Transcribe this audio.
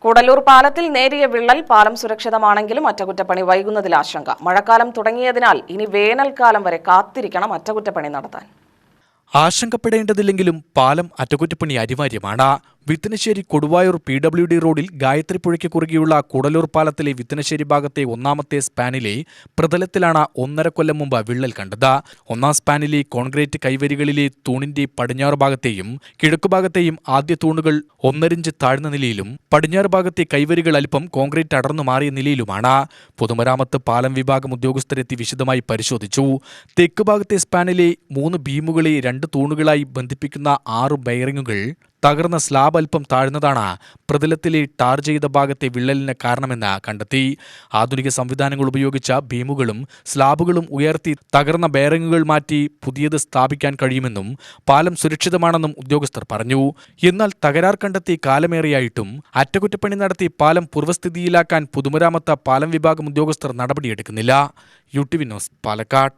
കൂടല്ലൂർ പാലത്തിൽ നേരിയ വിള്ളൽ. പാലം സുരക്ഷിതമാണെങ്കിലും അറ്റകുറ്റപ്പണി വൈകുന്നതിൽ ആശങ്ക. മഴക്കാലം തുടങ്ങിയതിനാൽ ഇനി വേനൽക്കാലം വരെ കാത്തിരിക്കണം അറ്റകുറ്റപ്പണി നടത്താൻ. ആശങ്കപ്പെടേണ്ടതില്ലെങ്കിലും പാലം അറ്റകുറ്റപ്പണി അനിവാര്യമാണ്. വിത്തനശ്ശേരി കൊടുവായൂർ PWD റോഡിൽ ഗായത്രിപ്പുഴയ്ക്ക് കുറുകെയുള്ള കൂടല്ലൂർ പാലത്തിലെ വിത്തനശ്ശേരി ഭാഗത്തെ ഒന്നാമത്തെ സ്പാനിലെ പ്രതലത്തിലാണ് 1.5 കൊല്ലം മുമ്പ് വിള്ളൽ കണ്ടത്. ഒന്നാം സ്പാനിലെ കോൺക്രീറ്റ് കൈവരികളിലെ തൂണിന്റെ പടിഞ്ഞാറ് ഭാഗത്തെയും കിഴക്കുഭാഗത്തെയും ആദ്യ തൂണുകൾ 1.5 ഇഞ്ച് താഴ്ന്ന നിലയിലും പടിഞ്ഞാറ് ഭാഗത്തെ കൈവരികൾ അല്പം കോൺക്രീറ്റ് അടർന്നു മാറിയ നിലയിലുമാണ്. പൊതുമരാമത്ത് പാലം വിഭാഗം ഉദ്യോഗസ്ഥരെത്തി വിശദമായി പരിശോധിച്ചു. തെക്ക് ഭാഗത്തെ സ്പാനിലെ 3 ബീമുകളെ 2 തൂണുകളായി ബന്ധിപ്പിക്കുന്ന 6 ബെയറിങ്ങുകൾ തകർന്ന സ്ലാബ് അല്പം താഴ്ന്നതാണ് പ്രതലത്തിലെ ടാർ ചെയ്ത ഭാഗത്തെ വിള്ളലിന് കാരണമെന്ന് കണ്ടെത്തി. ആധുനിക സംവിധാനങ്ങൾ ഉപയോഗിച്ച ബീമുകളും സ്ലാബുകളും ഉയർത്തി തകർന്ന ബെയറിങ്ങുകൾ മാറ്റി പുതിയത് സ്ഥാപിക്കാൻ കഴിയുമെന്നും പാലം സുരക്ഷിതമാണെന്നും ഉദ്യോഗസ്ഥർ പറഞ്ഞു. എന്നാൽ തകരാർ കണ്ടെത്തി കാലമേറെയായിട്ടും അറ്റകുറ്റപ്പണി നടത്തി പാലം പൂർവ്വസ്ഥിതിയിലാക്കാൻ പൊതുമരാമത്ത് പാലം വിഭാഗം ഉദ്യോഗസ്ഥർ നടപടിയെടുക്കുന്നില്ല. UTV news, Palakkad.